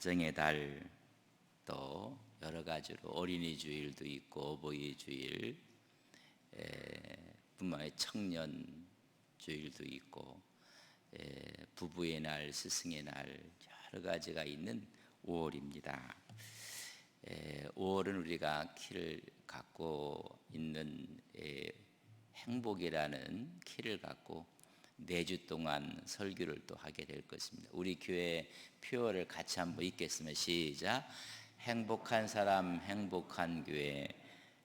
가정의 달, 또 여러 가지로 어린이 주일도 있고 어버이 주일, 뿐만 아니라 청년 주일도 있고 부부의 날, 스승의 날 여러 가지가 있는 5월입니다. 5월은 우리가 키를 갖고 있는 행복이라는 키를 갖고 4주 동안 설교를 또 하게 될 것입니다. 우리 교회 표어를 같이 한번 읽겠습니다. 시작. 행복한 사람 행복한 교회.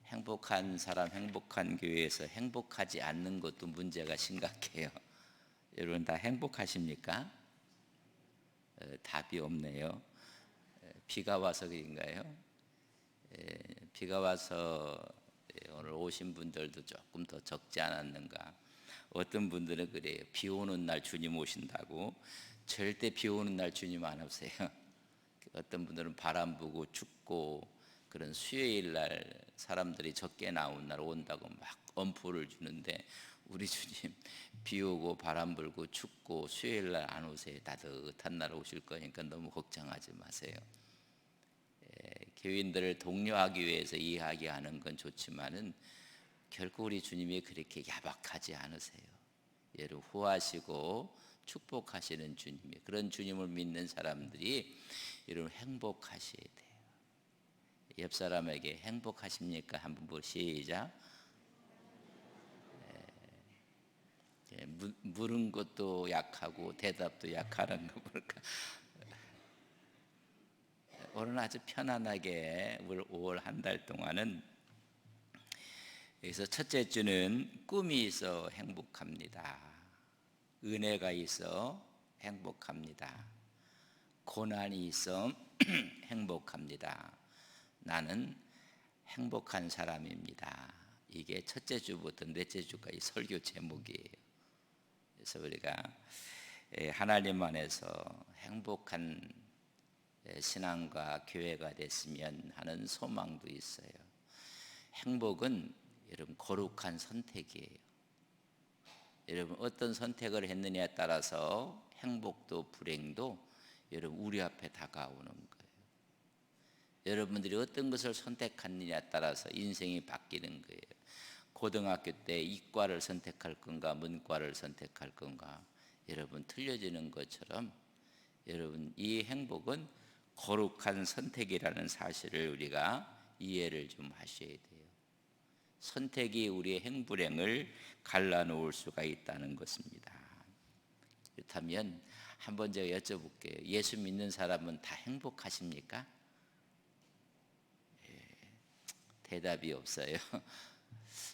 행복한 사람 행복한 교회에서 행복하지 않는 것도 문제가 심각해요. 여러분 다 행복하십니까? 답이 없네요. 비가 와서 그런가요? 비가 와서 오늘 오신 분들도 조금 더 적지 않았는가? 어떤 분들은 그래요. 비 오는 날 주님 오신다고. 절대 비 오는 날 주님 안 오세요. 어떤 분들은 바람 부고 춥고 그런 수요일 날 사람들이 적게 나온 날 온다고 막 엄포를 주는데, 우리 주님 비 오고 바람 불고 춥고 수요일 날 안 오세요. 따뜻한 날 오실 거니까 너무 걱정하지 마세요. 교인들을 독려하기 위해서 이야기하는 건 좋지만은 결코 우리 주님이 그렇게 야박하지 않으세요. 여러분 후하시고 축복하시는 주님이, 그런 주님을 믿는 사람들이 여러분 행복하셔야 돼요. 옆 사람에게 행복하십니까? 한번 시작. 물은 것도 약하고 대답도 약하는 거 볼까? 오늘 아주 편안하게 5월 한 달 동안은, 여기서 첫째 주는 꿈이 있어 행복합니다. 은혜가 있어 행복합니다. 고난이 있어 행복합니다. 나는 행복한 사람입니다. 이게 첫째 주부터 넷째 주까지 설교 제목이에요. 그래서 우리가 하나님 안에서 행복한 신앙과 교회가 됐으면 하는 소망도 있어요. 행복은 여러분 거룩한 선택이에요. 여러분 어떤 선택을 했느냐에 따라서 행복도 불행도 여러분 우리 앞에 다가오는 거예요. 여러분들이 어떤 것을 선택하느냐에 따라서 인생이 바뀌는 거예요. 고등학교 때 이과를 선택할 건가 문과를 선택할 건가, 여러분 틀려지는 것처럼 여러분 이 행복은 거룩한 선택이라는 사실을 우리가 이해를 좀 하셔야 돼요. 선택이 우리의 행불행을 갈라놓을 수가 있다는 것입니다. 그렇다면 한번 제가 여쭤볼게요. 예수 믿는 사람은 다 행복하십니까? 대답이 없어요.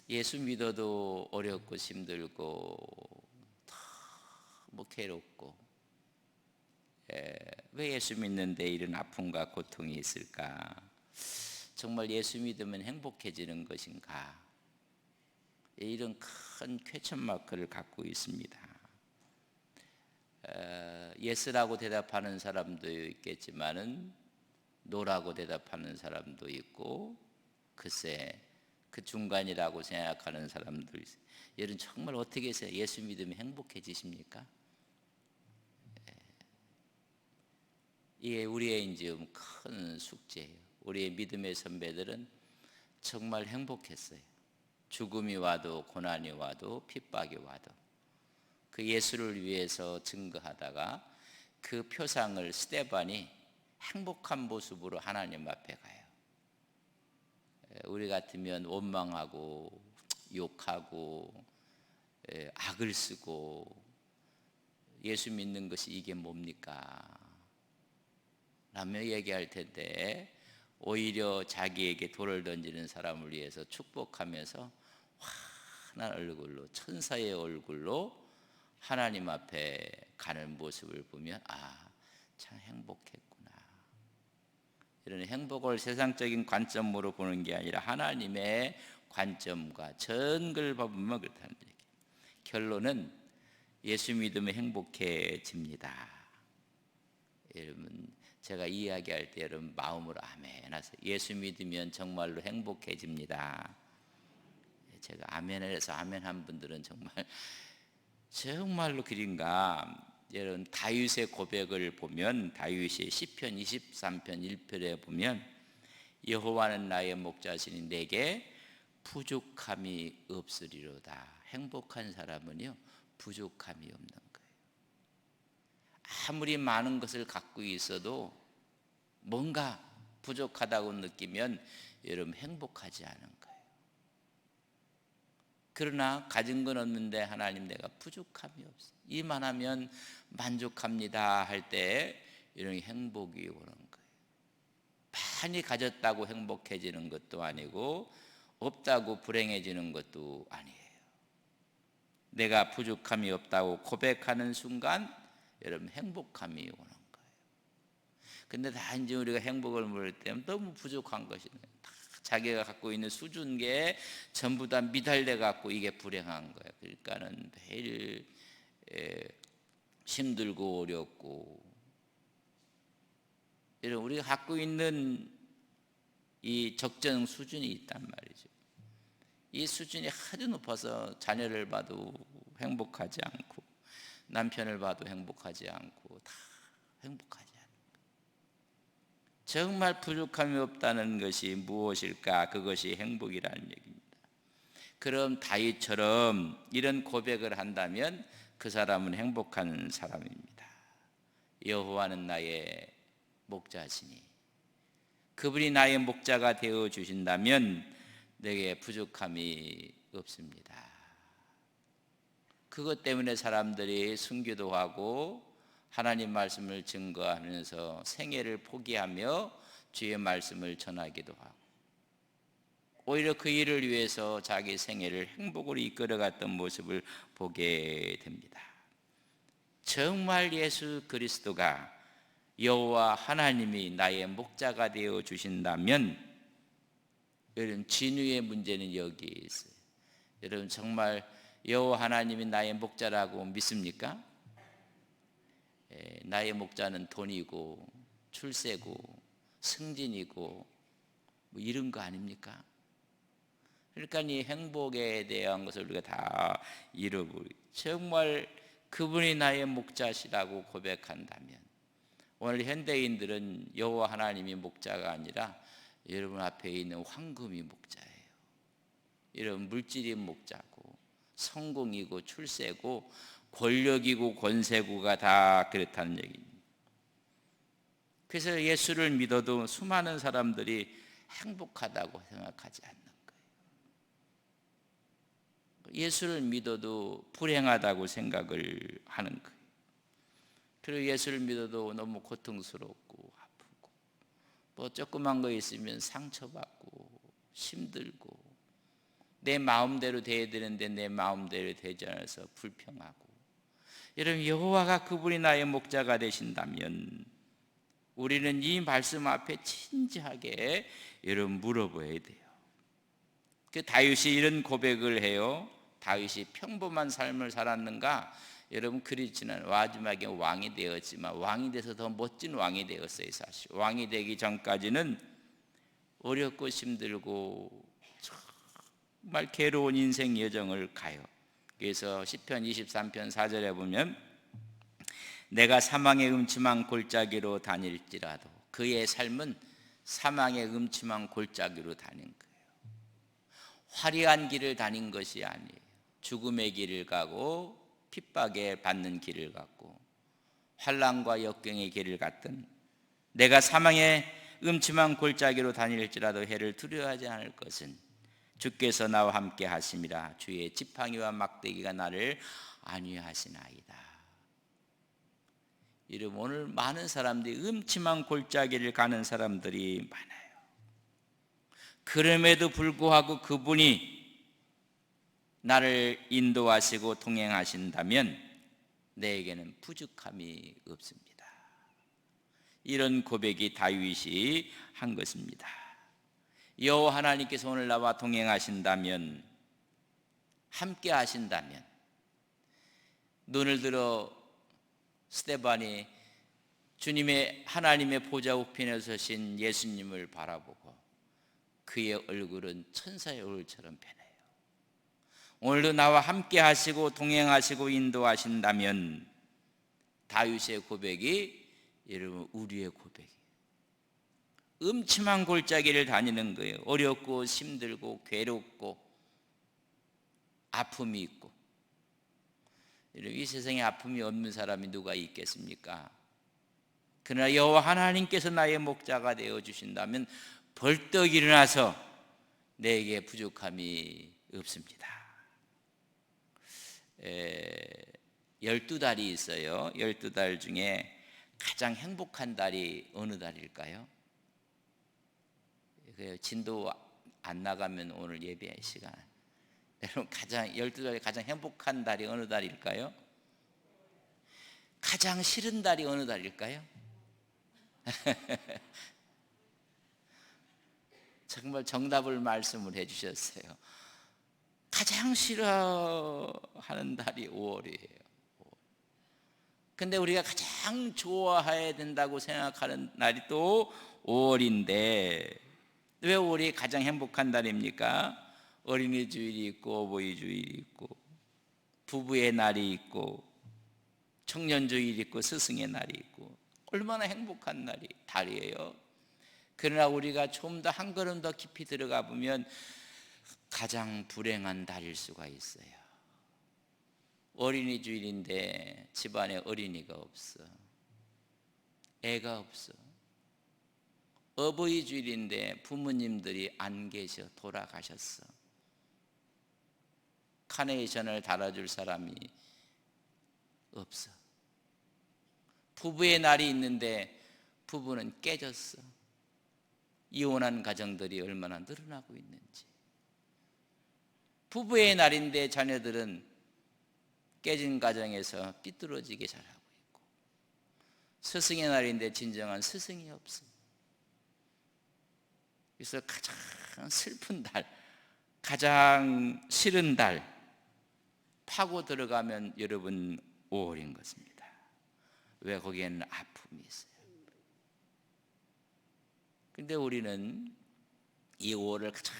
예수 믿어도 어렵고 힘들고 너무 괴롭고, 왜 예수 믿는데 이런 아픔과 고통이 있을까? 정말 예수 믿으면 행복해지는 것인가? 이런 큰 퀘스천 마크를 갖고 있습니다. 예스라고 대답하는 사람도 있겠지만은 노라고 대답하는 사람도 있고, 글쎄 그 중간이라고 생각하는 사람도 있어요. 여러분 정말 어떻게 해서 예수 믿으면 행복해지십니까? 이게 우리의 이제 큰 숙제예요. 우리의 믿음의 선배들은 정말 행복했어요. 죽음이 와도 고난이 와도 핍박이 와도 그 예수를 위해서 증거하다가 그 표상을 스데반이 행복한 모습으로 하나님 앞에 가요. 우리 같으면 원망하고 욕하고 악을 쓰고 예수 믿는 것이 이게 뭡니까? 라며 얘기할 텐데, 오히려 자기에게 돌을 던지는 사람을 위해서 축복하면서 환한 얼굴로, 천사의 얼굴로 하나님 앞에 가는 모습을 보면 참 행복했구나. 이런 행복을 세상적인 관점으로 보는 게 아니라 하나님의 관점과 전글 보면 그렇다는 얘기예요. 결론은 예수 믿으면 행복해집니다. 여러분 제가 이야기할 때 여러분 마음으로 아멘 하세요. 예수 믿으면 정말로 행복해집니다. 제가 아멘을 해서 아멘 한 분들은 정말로 그린가? 여러분 다윗의 고백을 보면 다윗의 시편 23편 1편에 보면 여호와는 나의 목자시니 내게 부족함이 없으리로다. 행복한 사람은요 부족함이 없는 거예요. 아무리 많은 것을 갖고 있어도 뭔가 부족하다고 느끼면 여러분 행복하지 않은 거예요. 그러나 가진 건 없는데 하나님 내가 부족함이 없어, 이만하면 만족합니다 할 때 이런 행복이 오는 거예요. 많이 가졌다고 행복해지는 것도 아니고 없다고 불행해지는 것도 아니에요. 내가 부족함이 없다고 고백하는 순간 여러분 행복함이 오는 거예요. 근데 단지 우리가 행복을 모를 때 너무 부족한 것이 다 자기가 갖고 있는 수준계 전부 다 미달돼 갖고 이게 불행한 거예요. 그러니까는 매일 힘들고 어렵고, 이런 우리가 갖고 있는 이 적정 수준이 있단 말이죠. 이 수준이 하도 높아서 자녀를 봐도 행복하지 않고 남편을 봐도 행복하지 않고 다 행복하지 않은 거예요. 정말 부족함이 없다는 것이 무엇일까? 그것이 행복이라는 얘기입니다. 그럼 다윗처럼 이런 고백을 한다면 그 사람은 행복한 사람입니다. 여호와는 나의 목자시니, 그분이 나의 목자가 되어 주신다면 내게 부족함이 없습니다. 그것 때문에 사람들이 순교도 하고 하나님 말씀을 증거하면서 생애를 포기하며 주의 말씀을 전하기도 하고, 오히려 그 일을 위해서 자기 생애를 행복으로 이끌어갔던 모습을 보게 됩니다. 정말 예수 그리스도가 여호와 하나님이 나의 목자가 되어 주신다면, 여러분 진유의 문제는 여기에 있어요. 여러분 정말 여호와 하나님이 나의 목자라고 믿습니까? 나의 목자는 돈이고 출세고 승진이고 뭐 이런 거 아닙니까? 그러니까 이 행복에 대한 것을 우리가 다 잃어버리고, 정말 그분이 나의 목자시라고 고백한다면, 오늘 현대인들은 여호와 하나님이 목자가 아니라 여러분 앞에 있는 황금이 목자예요. 여러분 물질이 목자고 성공이고 출세고 권력이고 권세고가 다 그렇다는 얘기입니다. 그래서 예수를 믿어도 수많은 사람들이 행복하다고 생각하지 않는 거예요. 예수를 믿어도 불행하다고 생각을 하는 거예요. 그리고 예수를 믿어도 너무 고통스럽고 아프고, 뭐 조그만 거 있으면 상처받고 힘들고, 내 마음대로 돼야 되는데 내 마음대로 되지 않아서 불평하고. 여러분 여호와가 그분이 나의 목자가 되신다면 우리는 이 말씀 앞에 진지하게 여러분 물어봐야 돼요. 그 다윗이 이런 고백을 해요. 다윗이 평범한 삶을 살았는가? 여러분 그렇지는 마지막에 왕이 되었지만 왕이 돼서 더 멋진 왕이 되었어요. 사실 왕이 되기 전까지는 어렵고 힘들고 정말 괴로운 인생 여정을 가요. 그래서 시편 23편 4절에 보면 내가 사망의 음침한 골짜기로 다닐지라도, 그의 삶은 사망의 음침한 골짜기로 다닌 거예요. 화려한 길을 다닌 것이 아니에요. 죽음의 길을 가고 핍박에 받는 길을 갔고 환난과 역경의 길을 갔던, 내가 사망의 음침한 골짜기로 다닐지라도 해를 두려워하지 않을 것은 주께서 나와 함께 하심이라. 주의 지팡이와 막대기가 나를 안위하시나이다. 여러분 오늘 많은 사람들이 음침한 골짜기를 가는 사람들이 많아요. 그럼에도 불구하고 그분이 나를 인도하시고 동행하신다면 내게는 부족함이 없습니다. 이런 고백이 다윗이 한 것입니다. 여호와 하나님께서 오늘 나와 동행하신다면, 함께 하신다면, 눈을 들어 스데반이 주님의 하나님의 보좌 우편에 서신 예수님을 바라보고 그의 얼굴은 천사의 얼굴처럼 변해요. 오늘도 나와 함께 하시고 동행하시고 인도하신다면 다윗의 고백이 여러분 우리의 고백이에요. 음침한 골짜기를 다니는 거예요. 어렵고 힘들고 괴롭고 아픔이 있고. 이 세상에 아픔이 없는 사람이 누가 있겠습니까? 그러나 여호와 하나님께서 나의 목자가 되어 주신다면 벌떡 일어나서 내게 부족함이 없습니다. 12달이 있어요. 12달 중에 가장 행복한 달이 어느 달일까요? 진도 안 나가면 오늘 예배 시간. 여러분 12달에 가장 행복한 달이 어느 달일까요? 가장 싫은 달이 어느 달일까요? 정말 정답을 말씀을 해주셨어요. 가장 싫어하는 달이 5월이에요. 근데 우리가 가장 좋아해야 된다고 생각하는 날이 또 5월인데 왜 5월이 가장 행복한 달입니까? 어린이 주일이 있고 어버이 주일이 있고 부부의 날이 있고 청년 주일이 있고 스승의 날이 있고 얼마나 행복한 달이에요. 그러나 우리가 좀 더 한 걸음 더 깊이 들어가 보면 가장 불행한 달일 수가 있어요. 어린이 주일인데 집안에 어린이가 없어. 애가 없어. 어버이 주일인데 부모님들이 안 계셔. 돌아가셨어. 카네이션을 달아줄 사람이 없어. 부부의 날이 있는데 부부는 깨졌어. 이혼한 가정들이 얼마나 늘어나고 있는지. 부부의 날인데 자녀들은 깨진 가정에서 삐뚤어지게 자라고 있고, 스승의 날인데 진정한 스승이 없어. 그래서 가장 슬픈 달, 가장 싫은 달 파고 들어가면 여러분 5월인 것입니다. 왜? 거기에는 아픔이 있어요. 근데 우리는 이 5월을 가장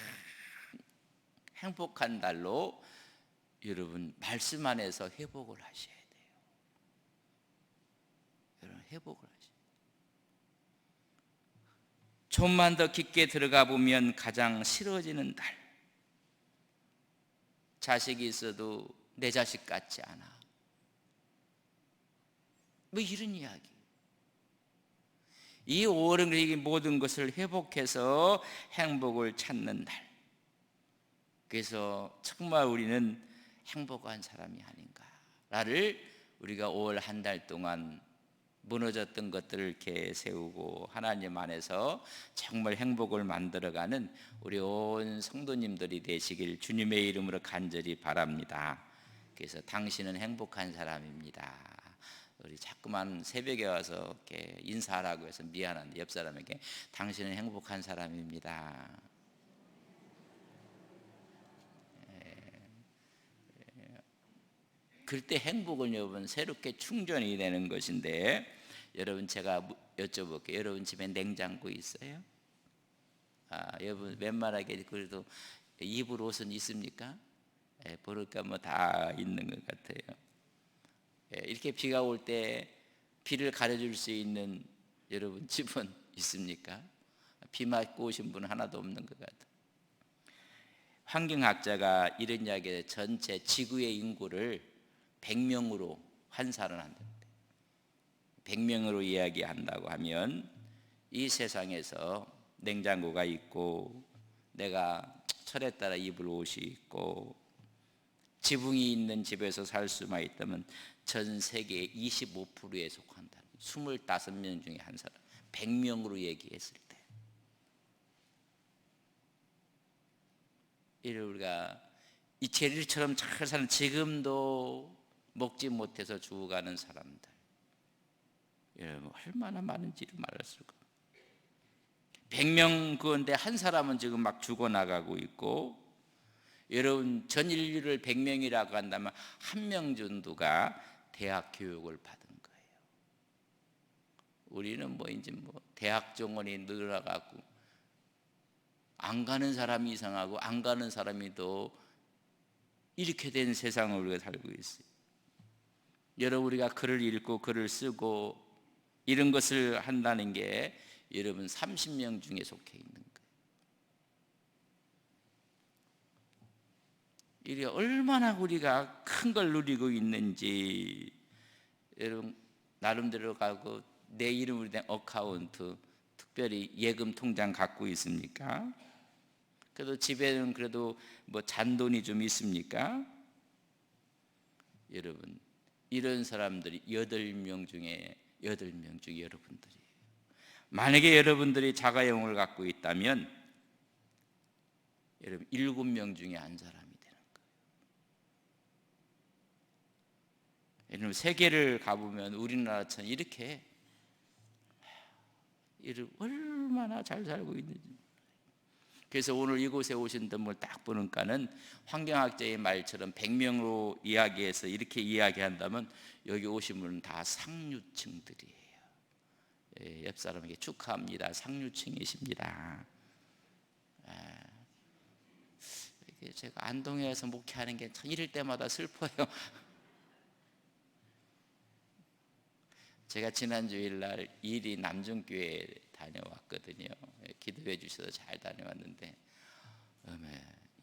행복한 달로 여러분 말씀 안에서 회복을 하셔야 돼요. 여러분 회복을 하셔야 돼요. 좀만 더 깊게 들어가 보면 가장 싫어지는 달. 자식이 있어도 내 자식 같지 않아. 뭐 이런 이야기. 이 5월은 우리에게 모든 것을 회복해서 행복을 찾는 달. 그래서 정말 우리는 행복한 사람이 아닌가를 우리가 5월 한 달 동안 무너졌던 것들을 이렇게 세우고 하나님 안에서 정말 행복을 만들어가는 우리 온 성도님들이 되시길 주님의 이름으로 간절히 바랍니다. 그래서 당신은 행복한 사람입니다. 우리 자꾸만 새벽에 와서 이렇게 인사하라고 해서 미안한데 옆 사람에게 당신은 행복한 사람입니다. 그때 행복은 여러분 새롭게 충전이 되는 것인데, 여러분 제가 여쭤볼게요. 여러분 집에 냉장고 있어요? 여러분 웬만하게 그래도 입을 옷은 있습니까? 보니까 뭐 다 있는 것 같아요. 이렇게 비가 올 때 비를 가려줄 수 있는 여러분 집은 있습니까? 비 맞고 오신 분은 하나도 없는 것 같아요. 환경학자가 이런 이야기에 전체 지구의 인구를 100명으로 환산을 한다. 100명으로 이야기한다고 하면 이 세상에서 냉장고가 있고 내가 철에 따라 입을 옷이 있고 지붕이 있는 집에서 살 수만 있다면 전 세계의 25%에 속한다. 25명 중에 한 사람. 100명으로 얘기했을 때 우리가 이 제리처럼 잘 사는, 지금도 먹지 못해서 죽어가는 사람들, 여러분 얼마나 많은지를 말할 수가. 100명 그건데 한 사람은 지금 막 죽어나가고 있고, 여러분 전 인류를 100명이라고 한다면 한 명 정도가 대학 교육을 받은 거예요. 우리는 뭐 이제 뭐 대학 정원이 늘어나가고 안 가는 사람이 이상하고 안 가는 사람이 더 이렇게 된 세상을 우리가 살고 있어요. 여러분 우리가 글을 읽고 글을 쓰고 이런 것을 한다는 게 여러분 30명 중에 속해 있는 거예요. 이게 얼마나 우리가 큰 걸 누리고 있는지 여러분 나름대로 가고 내 이름으로 된 어카운트 특별히 예금 통장 갖고 있습니까? 그래도 집에는 그래도 뭐 잔돈이 좀 있습니까? 여러분 이런 사람들이 8명 중에 여러분들이에요. 만약에 여러분들이 자가용을 갖고 있다면 여러분 7명 중에 한 사람이 되는 거예요. 여러분 세계를 가보면 우리나라처럼 이렇게 얼마나 잘 살고 있는지. 그래서 오늘 이곳에 오신 분을 딱 보니까는 환경학자의 말처럼 100명으로 이야기해서 이렇게 이야기한다면 여기 오신 분은 다 상류층들이에요. 옆 사람에게 축하합니다. 상류층이십니다. 제가 안동에서 목회하는 게 참 이럴 때마다 슬퍼요. 제가 지난 주일날 일이 남중교회 다녀왔거든요. 기도해 주셔서 잘 다녀왔는데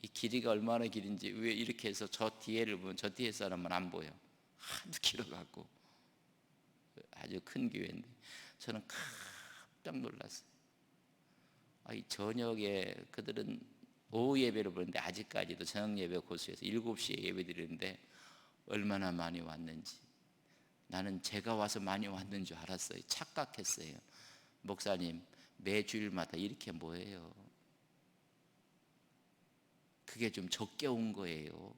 이 길이가 얼마나 길인지 왜 이렇게 해서 저 뒤에를 보면 저 뒤에 사람은 안 보여. 하도 길어갖고 아주 큰 교회인데 저는 깜짝 놀랐어요. 이 저녁에 그들은 오후 예배를 보는데 아직까지도 저녁 예배 고수해서 7시에 예배 드리는데 얼마나 많이 왔는지 나는 제가 와서 많이 왔는 줄 알았어요. 착각했어요. 목사님 매 주일마다 이렇게 모여요. 그게 좀 적게 온 거예요.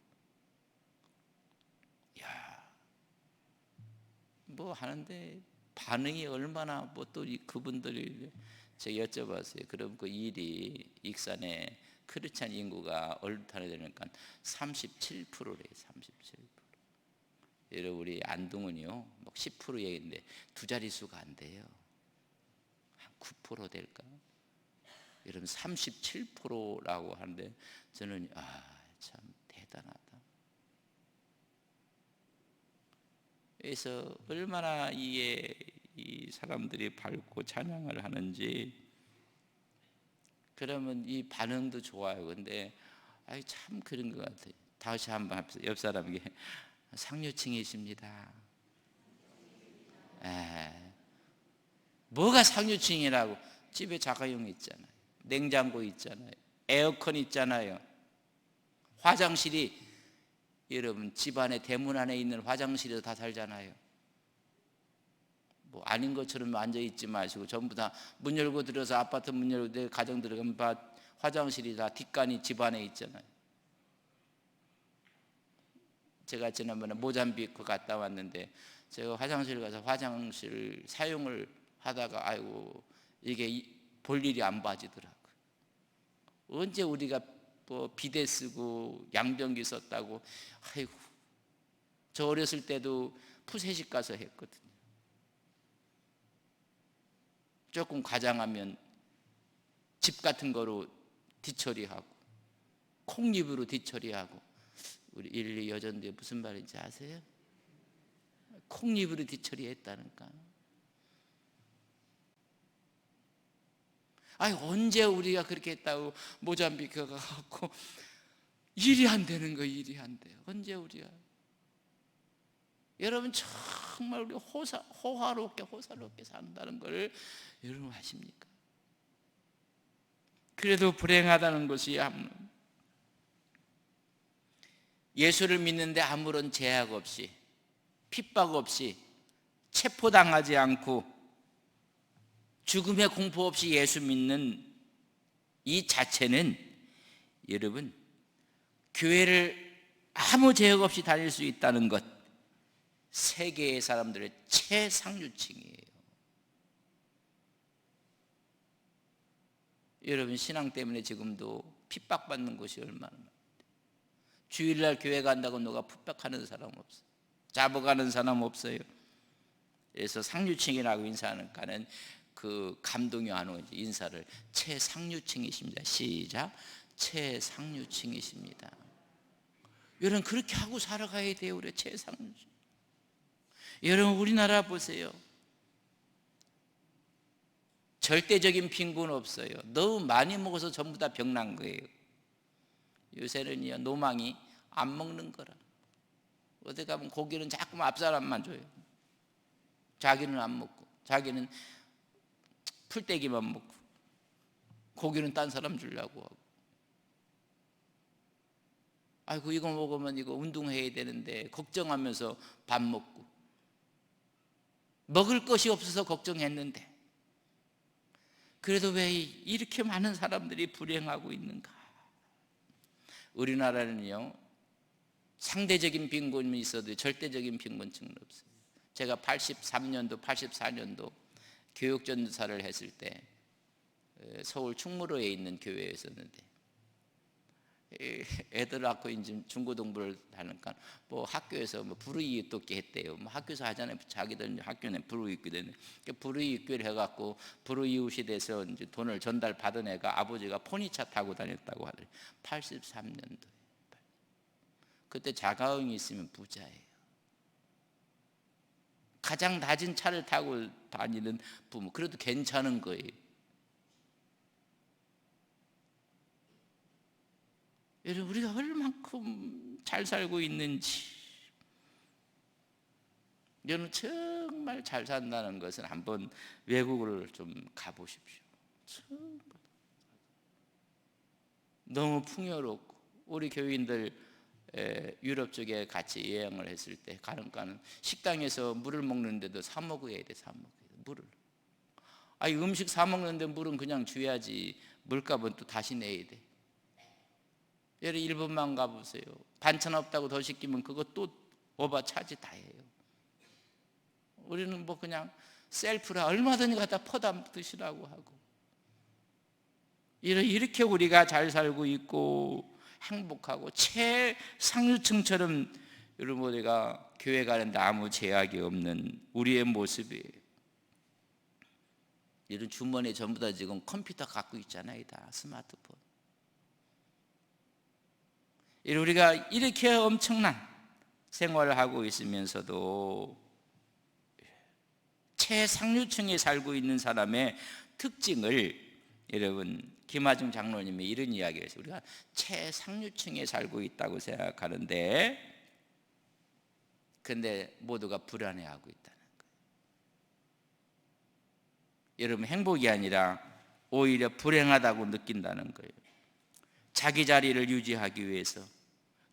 뭐 하는데 반응이 얼마나 뭐 또 그분들이 제가 여쭤봤어요. 그럼 그 일이 익산에 크리스찬 인구가 얼마나 되니까 37%래요. 37%. 여러분 우리 안동은요, 뭐 10% 얘기인데 두 자릿수가 안 돼요. 한 9% 될까? 여러분 37%라고 하는데 저는 참 대단하다. 그래서 얼마나 이 사람들이 밝고 찬양을 하는지. 그러면 이 반응도 좋아요. 근데 참 그런 것 같아요. 다시 한번 합시다. 옆 사람에게 상류층이십니다. 뭐가 상류층이라고? 집에 자가용 있잖아요. 냉장고 있잖아요. 에어컨 있잖아요. 화장실이 여러분 집안에 대문 안에 있는 화장실에서 다 살잖아요. 뭐 아닌 것처럼 앉아 있지 마시고 전부 다 문 열고 들어서 아파트 문 열고 내 가정 들어가면 화장실이 다 뒷간이 집안에 있잖아요. 제가 지난번에 모잠비크 갔다 왔는데 제가 화장실 가서 화장실 사용을 하다가 이게 볼 일이 안 봐지더라고요. 언제 우리가 뭐 비데 쓰고 양변기 썼다고. 저 어렸을 때도 푸세식 가서 했거든요. 조금 과장하면 집 같은 거로 뒤처리하고 콩잎으로 뒤처리하고. 우리 1, 2 여전대 무슨 말인지 아세요? 콩잎으로 뒤처리했다니까. 언제 우리가 그렇게 했다고 모잠비크가 갖고 일이 안 되는 거. 일이 안 돼요. 언제 우리가. 여러분 정말 우리 호화롭게 산다는 걸 여러분 아십니까? 그래도 불행하다는 것이 예수를 믿는데 아무런 제약 없이 핍박 없이 체포당하지 않고 죽음의 공포 없이 예수 믿는 이 자체는 여러분 교회를 아무 제약 없이 다닐 수 있다는 것, 세계의 사람들의 최상류층이에요. 여러분 신앙 때문에 지금도 핍박받는 것이 얼마나 많아요. 주일날 교회 간다고 누가 핍박하는 사람 없어요. 잡아가는 사람 없어요. 그래서 상류층이라고 인사하니까는 그 감동이 안 오지. 인사를 최상류층이십니다. 시작. 최상류층이십니다. 여러분 그렇게 하고 살아가야 돼요. 우리 최상류층. 여러분 우리나라 보세요. 절대적인 빈곤 없어요. 너무 많이 먹어서 전부 다 병난 거예요. 요새는요 노망이 안 먹는 거라. 어디 가면 고기는 자꾸 앞사람만 줘요. 자기는 안 먹고, 자기는 풀떼기만 먹고, 고기는 딴 사람 주려고 하고. 아이고 이거 먹으면 이거 운동해야 되는데 걱정하면서 밥 먹고, 먹을 것이 없어서 걱정했는데 그래도 왜 이렇게 많은 사람들이 불행하고 있는가? 우리나라는요 상대적인 빈곤이 있어도 절대적인 빈곤층은 없어요. 제가 83년도 84년도 교육전도사를 했을 때 서울 충무로에 있는 교회에 있었는데 애들 낳고 이제 중고등부를 하니까 뭐 학교에서 뭐 불우이웃돕기 했대요. 뭐 학교에서 하잖아요. 자기들 학교는 불우이웃이 되는. 불우이웃교를 해갖고 불우이웃이 돼서 이제 돈을 전달 받은 애가 아버지가 포니차 타고 다녔다고 하더래요. 83년도에. 그때 자가용이 있으면 부자예요. 가장 낮은 차를 타고 다니는 부모, 그래도 괜찮은 거예요. 여러분 우리가 얼만큼 잘 살고 있는지, 여러분 정말 잘 산다는 것은 한번 외국을 좀 가보십시오. 너무 풍요롭고, 우리 교인들 유럽 쪽에 같이 여행을 했을 때 가는가는 식당에서 물을 먹는데도 사 먹어야 돼. 사 먹어야 돼. 물을. 아니 음식 사 먹는데 물은 그냥 줘야지 물값은 또 다시 내야 돼. 예를 일본만 가보세요. 반찬 없다고 더 시키면 그것도 오바 차지 다 해요. 우리는 뭐 그냥 셀프라 얼마든지 갖다 퍼다 드시라고 하고, 이렇게 우리가 잘 살고 있고 행복하고 최상류층처럼 여러분 우리가 교회 가는데 아무 제약이 없는 우리의 모습이에요. 이런 주머니에 전부 다 지금 컴퓨터 갖고 있잖아요. 다 스마트폰. 우리가 이렇게 엄청난 생활을 하고 있으면서도 최상류층에 살고 있는 사람의 특징을 여러분 김하중 장로님이 이런 이야기를 했어요. 우리가 최상류층에 살고 있다고 생각하는데 근데 모두가 불안해하고 있다는 거예요. 여러분 행복이 아니라 오히려 불행하다고 느낀다는 거예요. 자기 자리를 유지하기 위해서,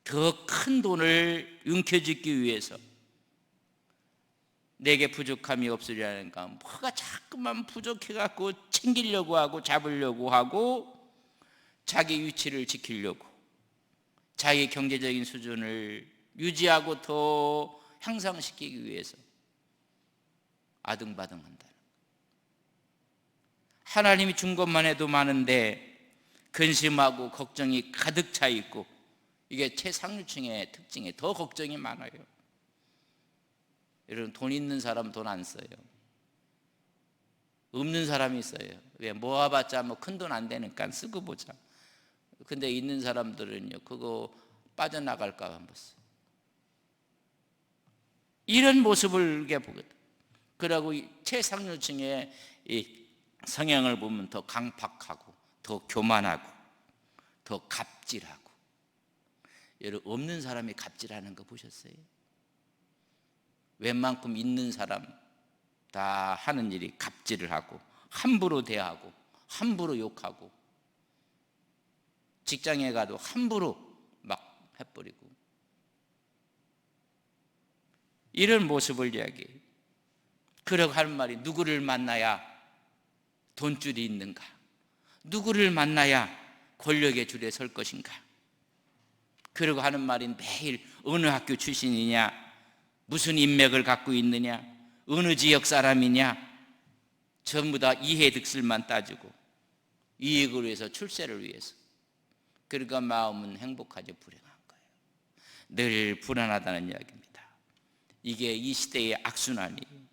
더 큰 돈을 움켜쥐기 위해서 내게 부족함이 없으려니까 뭐가 자꾸만 부족해갖고 챙기려고 하고 잡으려고 하고 자기 위치를 지키려고 자기 경제적인 수준을 유지하고 더 향상시키기 위해서 아등바등한다. 하나님이 준 것만 해도 많은데 근심하고 걱정이 가득 차 있고, 이게 최상류층의 특징이에요. 더 걱정이 많아요. 여러분 돈 있는 사람 돈 안 써요. 없는 사람이 있어요. 왜? 모아봤자 뭐 큰 돈 안 되니까 쓰고 보자. 근데 있는 사람들은요 그거 빠져나갈까 봐 못 써. 이런 모습을 보거든. 그러고 최상류층의 이 성향을 보면 더 강팍하고 더 교만하고 더 갑질하고. 여러분 없는 사람이 갑질하는 거 보셨어요? 웬만큼 있는 사람 다 하는 일이 갑질을 하고 함부로 대하고 함부로 욕하고 직장에 가도 함부로 막 해버리고, 이런 모습을 이야기해요. 그러고 하는 말이 누구를 만나야 돈줄이 있는가? 누구를 만나야 권력의 줄에 설 것인가? 그러고 하는 말이 매일 어느 학교 출신이냐, 무슨 인맥을 갖고 있느냐, 어느 지역 사람이냐, 전부 다 이해득실만 따지고 이익을 위해서, 출세를 위해서. 그러니까 마음은 행복하지 불행한 거예요. 늘 불안하다는 이야기입니다. 이게 이 시대의 악순환이에요.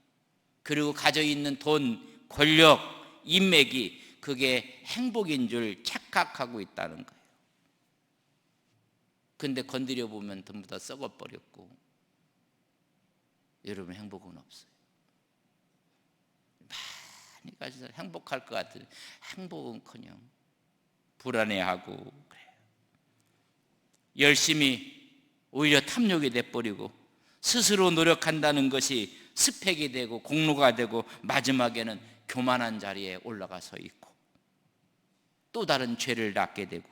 그리고 가져있는 돈, 권력, 인맥이 그게 행복인 줄 착각하고 있다는 거예요. 근데 건드려 보면 전부 다 썩어버렸고 여러분 행복은 없어요. 많이 가져서 행복할 것 같은 행복은커녕 불안해하고 그래요. 열심히 오히려 탐욕이 돼버리고 스스로 노력한다는 것이 스펙이 되고 공로가 되고 마지막에는 교만한 자리에 올라가 서 있고 또 다른 죄를 낳게 되고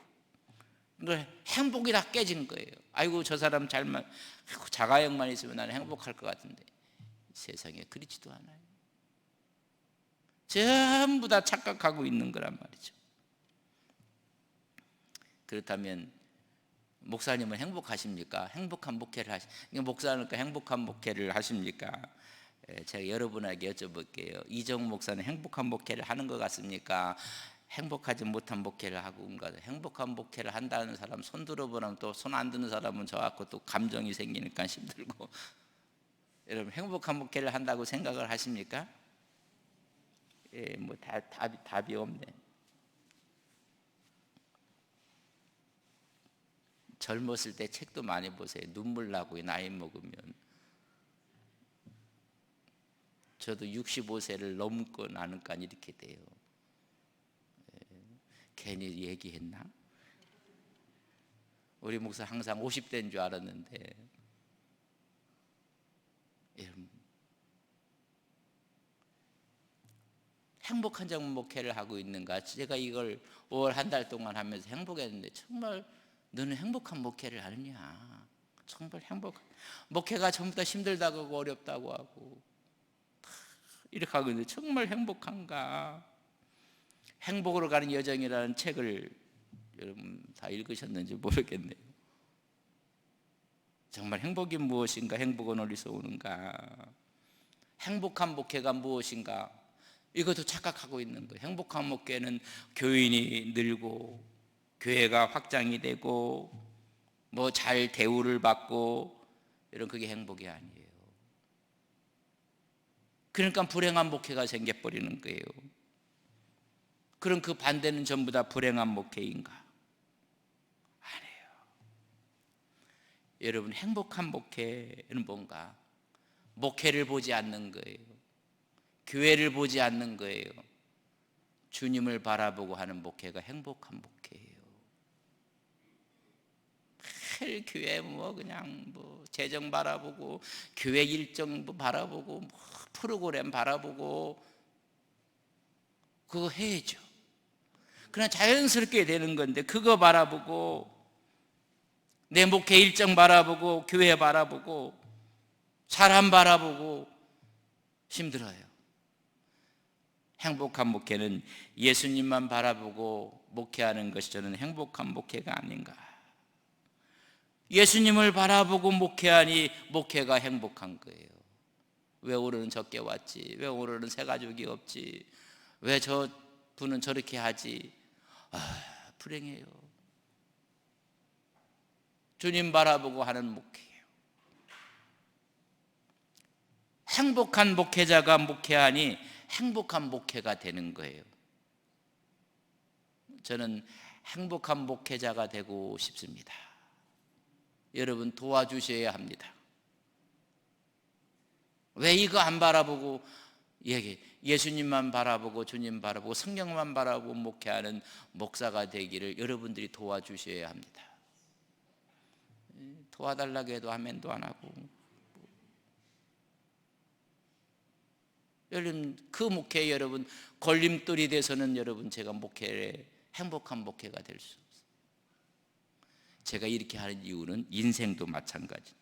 행복이 다 깨진 거예요. 아이고 저 사람 자가용만 있으면 나는 행복할 것 같은데 세상에 그렇지도 않아요. 전부 다 착각하고 있는 거란 말이죠. 그렇다면 목사님은 행복하십니까? 행복한 목회를 목사니까 행복한 목회를 하십니까? 제가 여러분에게 여쭤볼게요. 이정 목사는 행복한 목회를 하는 것 같습니까? 행복하지 못한 목회를 하고 온가? 행복한 목회를 한다는 사람 손 들어보면 또 손 안 드는 사람은 저하고 또 감정이 생기니까 힘들고. 여러분 행복한 목회를 한다고 생각을 하십니까? 뭐 답이 없네. 젊었을 때 책도 많이 보세요. 눈물 나고 나이 먹으면. 저도 65세를 넘고 나니까 이렇게 돼요. 괜히 얘기했나? 우리 목사 항상 50대인 줄 알았는데 행복한 정 목회를 하고 있는가? 제가 이걸 5월 한 달 동안 하면서 행복했는데 정말 너는 행복한 목회를 하느냐? 정말 목회가 전부 다 힘들다고 하고 어렵다고 하고 이렇게 하고 있는데 정말 행복한가? 행복으로 가는 여정이라는 책을 여러분 다 읽으셨는지 모르겠네요. 정말 행복이 무엇인가? 행복은 어디서 오는가? 행복한 목회가 무엇인가? 이것도 착각하고 있는 거예요. 행복한 목회는 교인이 늘고 교회가 확장이 되고 뭐 잘 대우를 받고 이런 그게 행복이 아니에요. 그러니까 불행한 목회가 생겨버리는 거예요. 그럼 그 반대는 전부 다 불행한 목회인가? 아니에요. 여러분 행복한 목회는 뭔가? 목회를 보지 않는 거예요. 교회를 보지 않는 거예요. 주님을 바라보고 하는 목회가 행복한 목회예요. 매일 교회 그냥 재정 바라보고 교회 일정 바라보고 프로그램 바라보고 그거 해야죠. 그냥 자연스럽게 되는 건데 그거 바라보고 내 목회 일정 바라보고 교회 바라보고 사람 바라보고 힘들어요. 행복한 목회는 예수님만 바라보고 목회하는 것이 저는 행복한 목회가 아닌가. 예수님을 바라보고 목회하니 목회가 행복한 거예요. 왜 오늘은 적게 왔지? 왜 오늘은 새 가족이 없지? 왜 저 분은 저렇게 하지? 불행해요. 주님 바라보고 하는 목회예요. 행복한 목회자가 목회하니 행복한 목회가 되는 거예요. 저는 행복한 목회자가 되고 싶습니다. 여러분 도와주셔야 합니다. 왜 이거 안 바라보고 예수님만 바라보고 주님 바라보고 성경만 바라보고 목회하는 목사가 되기를 여러분들이 도와주셔야 합니다. 도와달라고 해도 아멘도 안 하고. 여러분 그 목회에 여러분 걸림돌이 돼서는 여러분 제가 행복한 목회가 될 수 없어요. 제가 이렇게 하는 이유는 인생도 마찬가지입니다.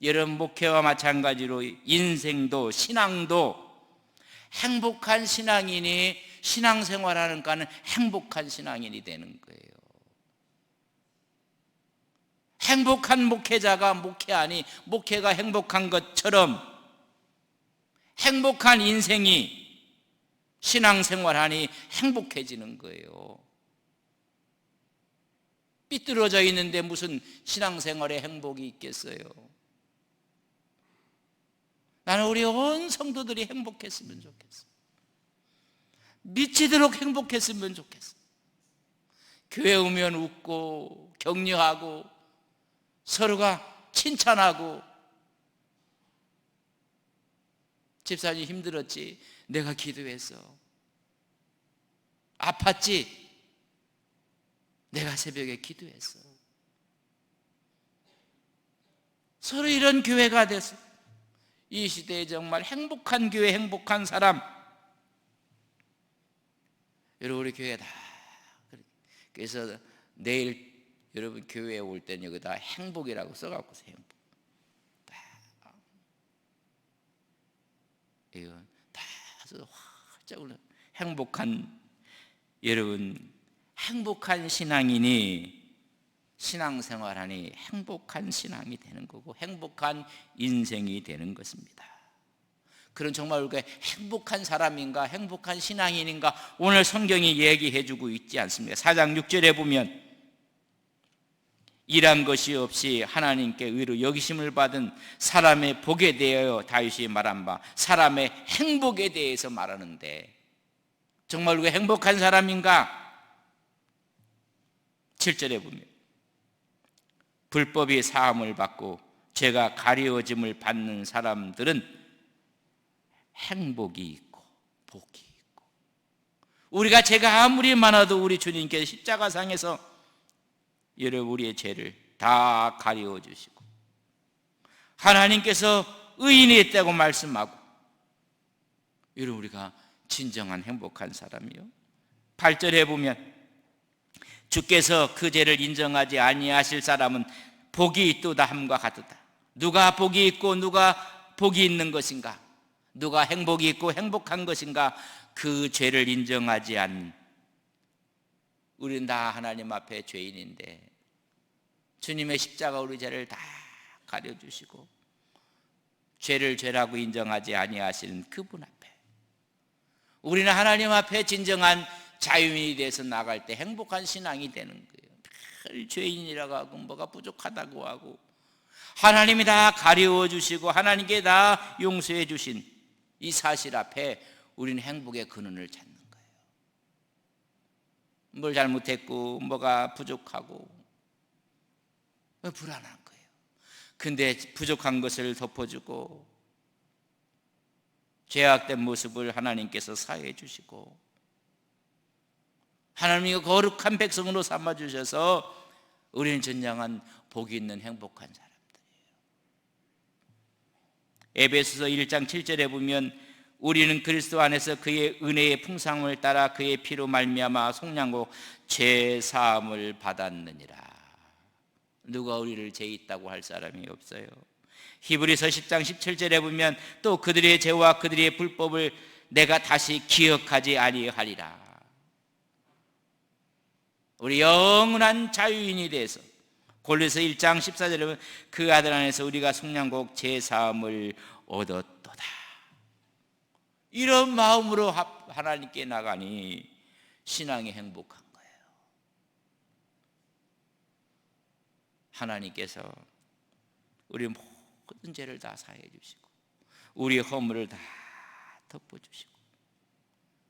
여러분 목회와 마찬가지로 인생도 신앙도 행복한 신앙인이 신앙생활하는가는 행복한 신앙인이 되는 거예요. 행복한 목회자가 목회하니 목회가 행복한 것처럼 행복한 인생이 신앙생활하니 행복해지는 거예요. 삐뚤어져 있는데 무슨 신앙생활에 행복이 있겠어요? 나는 우리 온 성도들이 행복했으면 좋겠어. 미치도록 행복했으면 좋겠어. 교회 오면 웃고 격려하고 서로가 칭찬하고 집사님 힘들었지? 내가 기도했어. 아팠지? 내가 새벽에 기도했어. 서로 이런 교회가 돼서 이 시대에 정말 행복한 교회, 행복한 사람. 여러분 우리 교회 다 그래서 내일 여러분 교회에 올 때는 여기다 행복이라고 써갖고 행복. 이거 다 활짝 올라. 행복한 여러분 행복한 신앙이니 신앙생활하니 행복한 신앙이 되는 거고 행복한 인생이 되는 것입니다. 그런 정말 우리가 행복한 사람인가 행복한 신앙인인가 오늘 성경이 얘기해주고 있지 않습니까? 4장 6절에 보면 일한 것이 없이 하나님께 의로 여기심을 받은 사람의 복에 대하여 다윗이 말한 바 사람의 행복에 대해서 말하는데 정말 우리가 행복한 사람인가? 7절에 보면 불법이 사함을 받고 죄가 가리워짐을 받는 사람들은 행복이 있고 복이 있고 우리가 죄가 아무리 많아도 우리 주님께서 십자가상에서 여러분 우리의 죄를 다 가리워 주시고 하나님께서 의인이 있다고 말씀하고 여러분 우리가 진정한 행복한 사람이요 8절에 보면 주께서 그 죄를 인정하지 아니하실 사람은 복이 있도다 함과 같도다. 누가 복이 있고 누가 복이 있는 것인가? 누가 행복이 있고 행복한 것인가? 그 죄를 인정하지 않는 우리는 다 하나님 앞에 죄인인데 주님의 십자가 우리 죄를 다 가려주시고 죄를 죄라고 인정하지 아니하시는 그분 앞에 우리는 하나님 앞에 진정한 자유인이 돼서 나갈 때 행복한 신앙이 되는 거예요. 늘 죄인이라고 하고 뭐가 부족하다고 하고 하나님이 다 가려워 주시고 하나님께 다 용서해 주신 이 사실 앞에 우리는 행복의 근원을 찾는 거예요. 뭘 잘못했고 뭐가 부족하고 불안한 거예요. 근데 부족한 것을 덮어주고 죄악된 모습을 하나님께서 사해 주시고 하나님이 거룩한 백성으로 삼아주셔서 우리는 진정한 복이 있는 행복한 사람들이에요. 에베소서 1장 7절에 보면 우리는 그리스도 안에서 그의 은혜의 풍성함을 따라 그의 피로 말미암아 속량고 죄 사함을 받았느니라. 누가 우리를 죄 있다고 할 사람이 없어요. 히브리서 10장 17절에 보면 또 그들의 죄와 그들의 불법을 내가 다시 기억하지 아니하리라. 우리 영원한 자유인이 돼서 골로새 1장 14절에 보면 그 아들 안에서 우리가 속량곡 제사함을 얻었도다. 이런 마음으로 하나님께 나가니 신앙이 행복한 거예요. 하나님께서 우리 모든 죄를 다 사해 주시고 우리 허물을 다 덮어주시고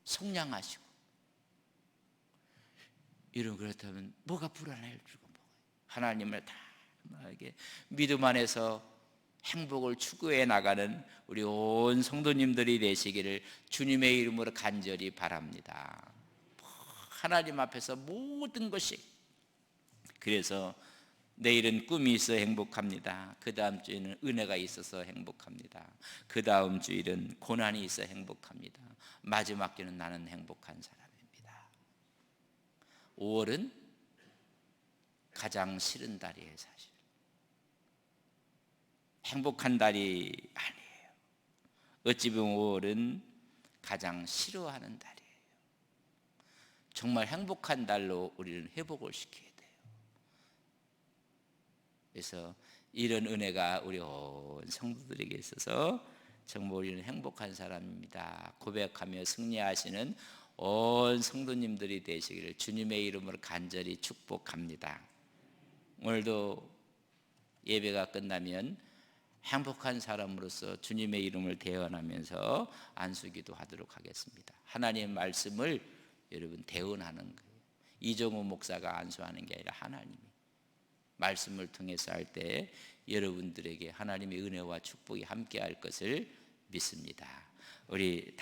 속량하시고 이런 그렇다면 뭐가 불안할 줄고 뭐가 하나님을 다 나에게 믿음 안에서 행복을 추구해 나가는 우리 온 성도님들이 되시기를 주님의 이름으로 간절히 바랍니다. 하나님 앞에서 모든 것이 그래서 내일은 꿈이 있어 행복합니다. 그 다음 주에는 은혜가 있어서 행복합니다. 그 다음 주일은 고난이 있어 행복합니다. 마지막 주는 나는 행복한 사람입니다. 5월은 가장 싫은 달이에요. 사실 행복한 달이 아니에요. 어찌 보면 5월은 가장 싫어하는 달이에요. 정말 행복한 달로 우리는 회복을 시켜야 돼요. 그래서 이런 은혜가 우리 온 성도들에게 있어서 정말 우리는 행복한 사람입니다 고백하며 승리하시는 온 성도님들이 되시기를 주님의 이름으로 간절히 축복합니다. 오늘도 예배가 끝나면 행복한 사람으로서 주님의 이름을 대언하면서 안수기도 하도록 하겠습니다. 하나님의 말씀을 여러분 대언하는 거예요. 이종호 목사가 안수하는 게 아니라 하나님이 말씀을 통해서 할 때 여러분들에게 하나님의 은혜와 축복이 함께할 것을 믿습니다. 우리